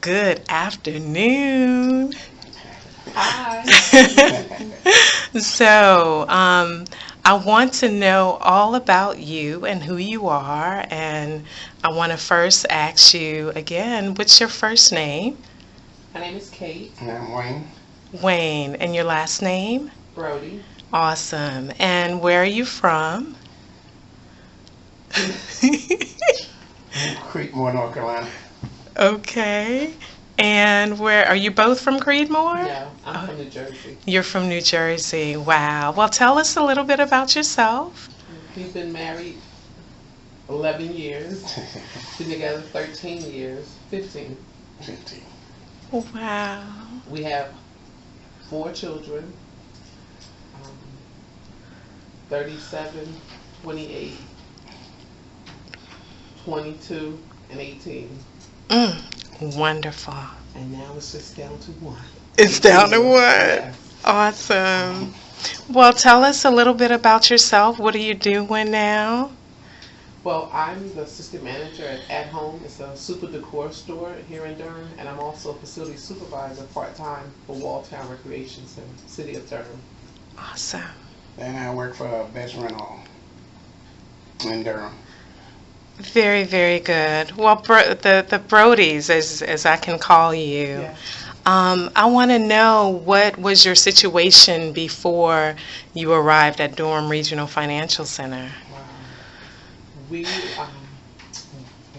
Good afternoon. Hi. So, I want to know all about you and who you are, and I want to first ask you again, what's your first name? My name is Kate And I'm Wayne. Wayne, and your last name? Brodie. Awesome. And where are you from? Creekmore, North Carolina. Okay. And where are you both from Creedmoor? No, I'm from New Jersey. You're from New Jersey. Wow. Well, tell us a little bit about yourself. We've been married 11 years, been together 13 years, 15. 15. Wow. We have 4 children, 37, 28, 22, and 18. Wonderful. And now it's just down to 1. It's down to 1. Yes. Awesome. Well, tell us a little bit about yourself. What are you doing now? Well, I'm the assistant manager at Home. It's a super decor store here in Durham, and I'm also a facility supervisor part-time for Walltown Recreation Center, City of Durham. Awesome. And I work for Best Rental in Durham. Very, very good. Well, the Brodies, as I can call you, Yeah. I want to know, what was your situation before you arrived at Durham Regional Financial Center? Wow. We,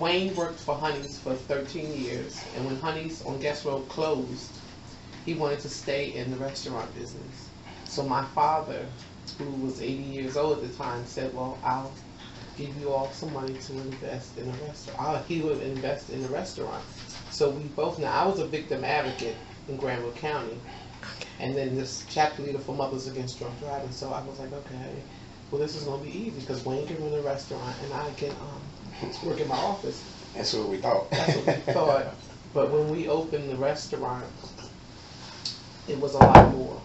Wayne worked for Honey's for 13 years, and when Honey's on Guest Road closed, he wanted to stay in the restaurant business. So my father, who was 80 years old at the time, said, well, I'll give you all some money to invest in a restaurant. He would invest in the restaurant. So we both, now I was a victim advocate in Granville County, and then this chapter leader for Mothers Against Drunk Driving. So I was like, okay, well, this is going to be easy because Wayne can run a restaurant and I can work in my office. That's what we thought. That's what we thought. But when we opened the restaurant, it was a lot more.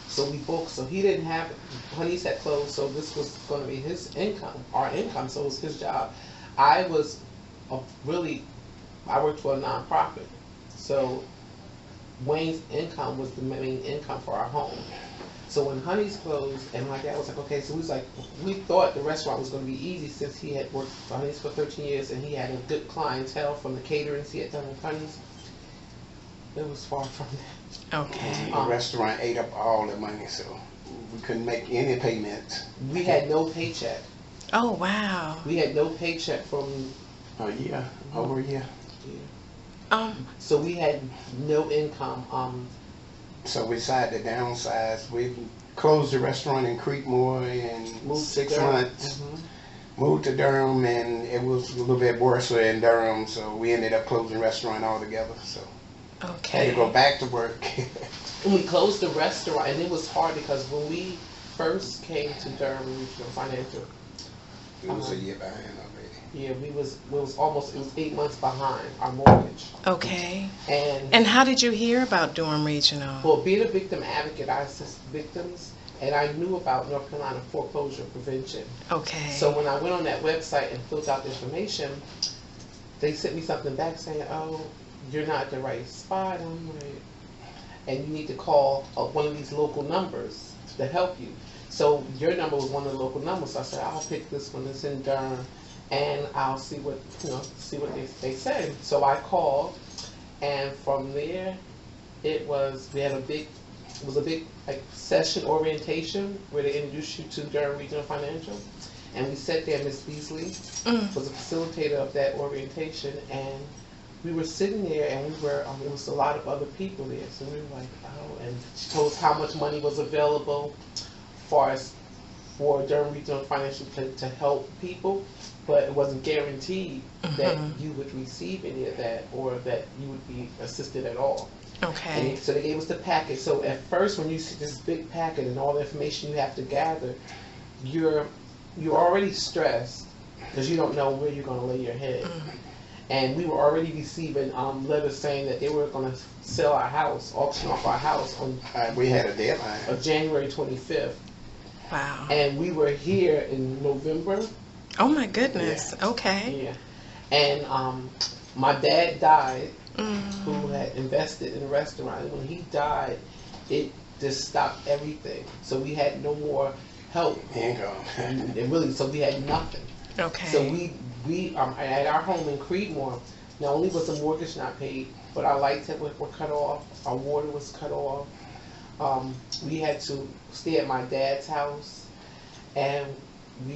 So we booked, so he didn't have, Honey's had closed, so this was going to be his income, our income, so it was his job. I was I worked for a nonprofit, so Wayne's income was the main income for our home. So when Honey's closed, and my dad was like, okay, so we thought the restaurant was going to be easy since he had worked for Honey's for 13 years and he had a good clientele from the caterings he had done with Honey's. It was far from that. Okay. The restaurant ate up all the money, so we couldn't make any payments. We had no paycheck. Oh, wow. We had no paycheck from A year, over a year. So we had no income. So we decided to downsize. We closed the restaurant in Creekmore in Moved to 6 Durham. months. Moved to Durham, and it was a little bit worse in Durham, so we ended up closing the restaurant altogether. So had Okay. to go back to work. And we closed the restaurant, and it was hard because when we first came to Durham Regional Financial, It was a year behind already. yeah, it was 8 months behind our mortgage. Okay. And And how did you hear about Durham Regional? well, being a victim advocate, I assist victims, and I knew about North Carolina foreclosure prevention. Okay. So when I went on that website and filled out the information, they sent me something back saying, oh, you're not at the right spot. I'm like, and you need to call one of these local numbers to help you. So your number was one of the local numbers. So I said, I'll pick this one that's in Durham, and I'll see what they say. So I called, and from there, we had a big like session orientation where they introduced you to Durham Regional Financial, and we sat there. Miss Beasley was a facilitator of that orientation, and we were sitting there, and there was a lot of other people there. So we were like, oh, and she told us how much money was available for Durham Regional Financial to help people, but it wasn't guaranteed that you would receive any of that or that you would be assisted at all. Okay. And so they gave us the packet. So at first, when you see this big packet and all the information you have to gather, you're already stressed because you don't know where you're going to lay your head. And we were already receiving letters saying that they were going to sell our house, auction off our house on We had a deadline. January 25th. Wow. And we were here in November. Oh my goodness. Okay. Yeah. And my dad died who had invested in the restaurant. And when he died, it just stopped everything. So we had no more help. Income. And really, so we had nothing. Okay. So we at our home in Creedmoor, not only was the mortgage not paid, but our lights were cut off, our water was cut off. We had to stay at my dad's house, and we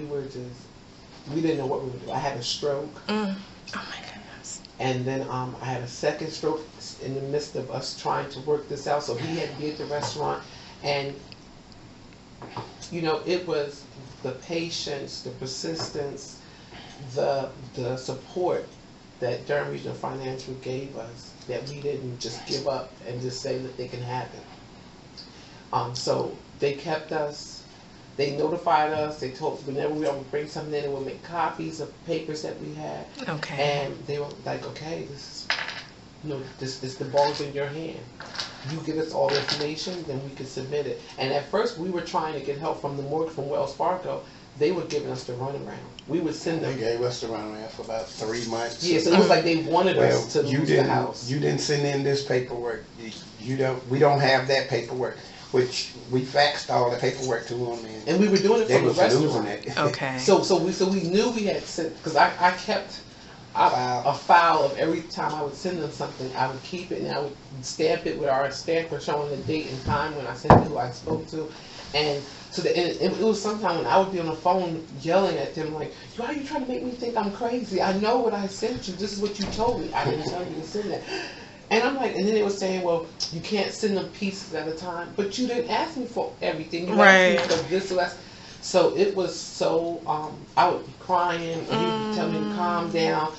didn't know what we would do. I had a stroke. Oh my goodness. And then I had a second stroke in the midst of us trying to work this out. So he had to be at the restaurant, and it was the patience, the persistence, the support that Durham Regional Financial gave us, that we didn't just give up and just say that they can have it. So they kept us, they notified us, they told us whenever we would bring something in, they would make copies of papers that we had. Okay. And they were like, okay, this is the ball's in your hand. You give us all the information, then we can submit it. And at first we were trying to get help from the mortgage from Wells Fargo. They were giving us the runaround. We would send them. They gave us the runaround for about 3 months. Yeah, so it was like they wanted us to lose the house. You didn't send in this paperwork. We don't have that paperwork, which we faxed all the paperwork to them, and we were doing it from the restaurant. It. Okay. So we knew we had sent, because I kept a file of every time I would send them something. I would keep it and I would stamp it with our stamper showing the date and time when I sent it, who I spoke to, and so it was sometime when I would be on the phone yelling at them like, why are you trying to make me think I'm crazy? I know what I sent you. This is what you told me. I didn't tell you to send that. And I'm like, and then they were saying, well, you can't send them pieces at a time, but you didn't ask me for everything. You asked me for this or that. So it was so, I would be crying, and he would tell me to calm down.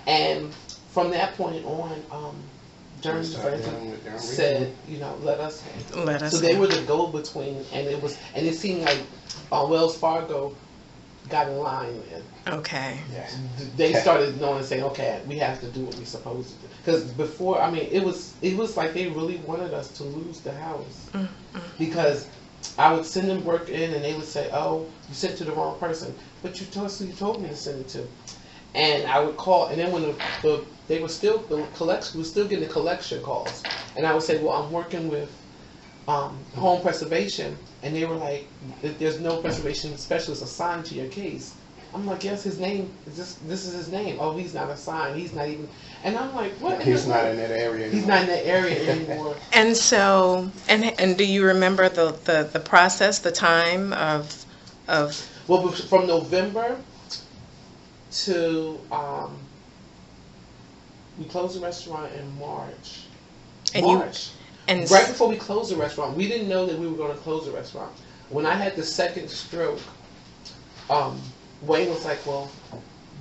And from that point on, Durham said, let us handle it. So they were the go-between, and it seemed like Wells Fargo got in line then. Okay. Yes. They started knowing and saying, okay, we have to do what we're supposed to do. Because before, it was like they really wanted us to lose the house. Because I would send them work in, and they would say, oh, you sent it to the wrong person. But you told me to send it to. And I would call, and then when we were still getting the collection calls. And I would say, well, I'm working with home preservation. And they were like, there's no preservation specialist assigned to your case. I'm like, yes, his name, this is his name. Oh, he's not assigned. He's not even, and I'm like, what? He's not in that area anymore. He's not in that area anymore. And so, and do you remember the process, the time of? Well, from November to, we closed the restaurant in March. And right before we closed the restaurant, we didn't know that we were going to close the restaurant. When I had the second stroke, Wayne was like, well,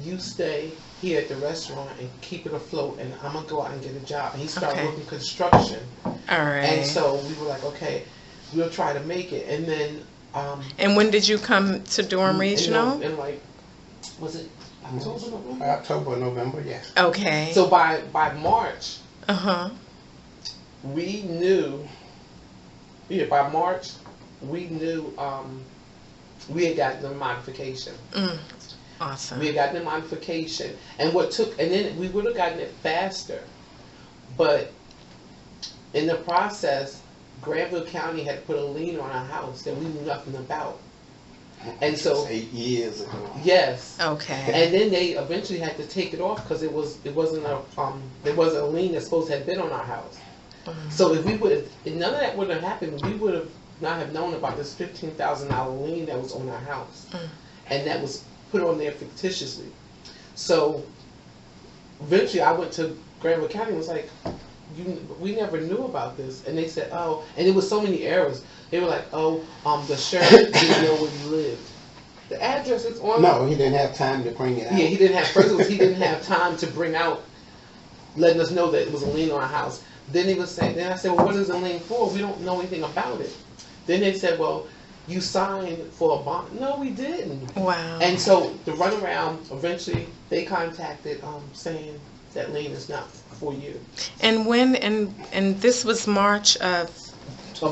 you stay here at the restaurant and keep it afloat, and I'm going to go out and get a job. And he started working construction. All right. And so we were like, okay, we'll try to make it. And then... and when did you come to Durham Regional? In like, was it October, November? October, November, yes. Okay. So by March... we knew, by March, we knew we had gotten the modification. Awesome. We had gotten the modification. And then we would have gotten it faster. But in the process, Granville County had put a lien on our house that we knew nothing about. And so 8 years ago. Yes. Okay. And then they eventually had to take it off because it wasn't a lien that's supposed to have been on our house. So if none of that would have happened, we would have not have known about this $15,000 lien that was on our house, and that was put on there fictitiously. So eventually, I went to Granville County and was like, "We never knew about this," and they said, "Oh," and there was so many errors. They were like, "Oh, the sheriff didn't know where you lived. The address is on." No, he didn't have time to bring it out. Yeah, he didn't have. First, he didn't have time to bring out, letting us know that it was a lien on our house. Then he was saying, then I said, well, what is the lien for? We don't know anything about it. Then they said, well, you signed for a bond. No, we didn't. Wow. And so the runaround, eventually they contacted saying that lien is not for you. And when, and this was March of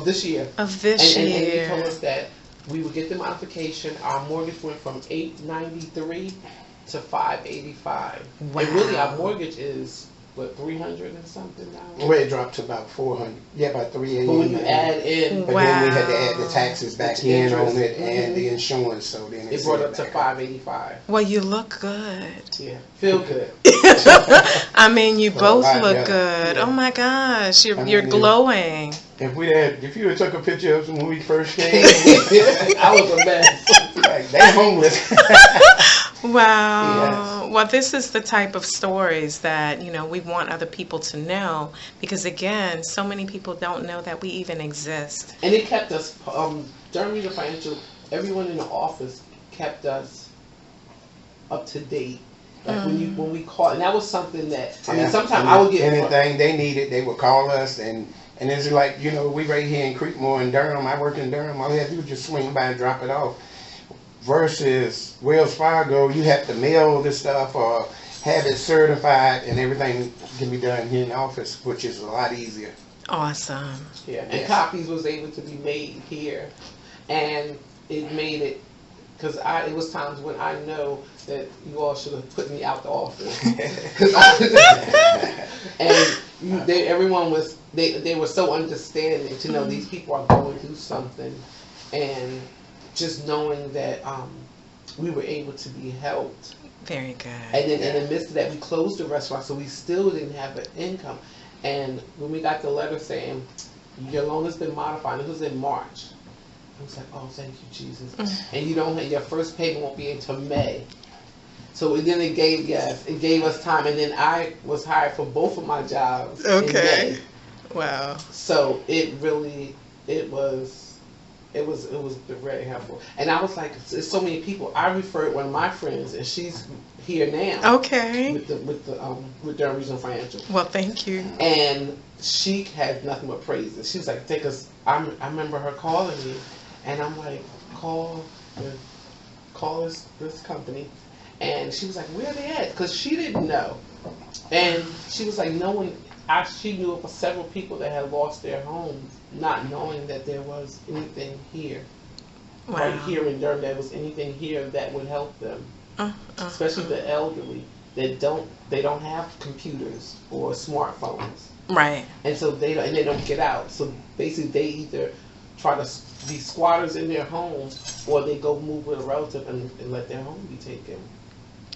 this year. Of this year. year. And they told us that we would get the modification. Our mortgage went from $893 to $585. Wow. And really our mortgage is what, 300 and something now? Well, it dropped to about 400. Yeah, about 380. But when you add in, but then we had to add the Wow. taxes back The in on interest. it and the insurance, so then it brought up to 585. Well, you look good. Yeah, feel good. I mean, you Oh, both lot look better. good. Yeah. Oh my gosh, I you're mean, glowing. If you had took a picture of us when we first came, I was a mess. like, they homeless. Wow. Well, this is the type of stories that, we want other people to know because, again, so many people don't know that we even exist. And it kept us, during Regional Financial, everyone in the office kept us up to date. Like when we called, and that was something that, I mean, sometimes I would get anything they needed, they would call us, and it's like, we right here in Creekmore in Durham. I work in Durham. All you have to do is just swing by and drop it off. Versus Wells Fargo, you have to mail the stuff or have it certified, and everything can be done here in the office, which is a lot easier. Awesome. Yeah, and copies was able to be made here, and it made it, because it was times when I know that you all should have put me out the office. And everyone was, they were so understanding to know these people are going through something, and just knowing that we were able to be helped. Very good. And then in the midst of that, we closed the restaurant, so we still didn't have an income. And when we got the letter saying, your loan has been modified, it was in March. I was like, oh, thank you, Jesus. And your first payment won't be until May. So then it gave us time. And then I was hired for both of my jobs in May. Wow. So it was very helpful. And I was like, there's so many people. I referred one of my friends, and she's here now. Okay. With Durham Regional Financial. Well, thank you. And she had nothing but praises. She was like, I remember her calling me, and I'm like, call this company. And she was like, where are they at? Because she didn't know. And she was like, she knew of several people that had lost their homes, not knowing that there was anything here. Wow. Right here in Durham, there was anything here that would help them. Especially the elderly that don't have computers or smartphones. Right. And so they don't get out. So basically they either try to be squatters in their homes, or they go move with a relative and let their home be taken.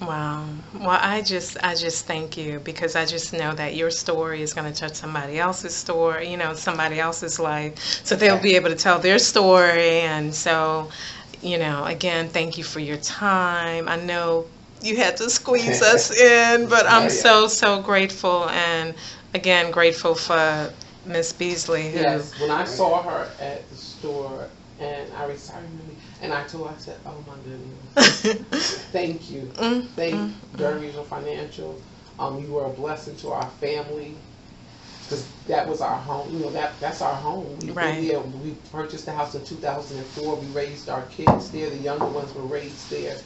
Wow. Well, I just thank you, because I just know that your story is going to touch somebody else's story, somebody else's life. So they'll be able to tell their story. And so, again, thank you for your time. I know you had to squeeze us in, but I'm so grateful. And again, grateful for Miss Beasley. Yes, when I saw her at the store, and I remember, and I told her, I said, oh my goodness, thank you. Thank Durham Regional Financial. You were a blessing to our family, because that was our home. That's our home. We purchased the house in 2004. We raised our kids there. The younger ones were raised there,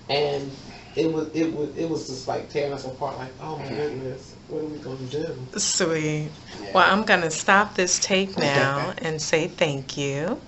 and it was just like tearing us apart. Like, oh my goodness, what are we going to do? Sweet. Well, I'm going to stop this tape now and say thank you.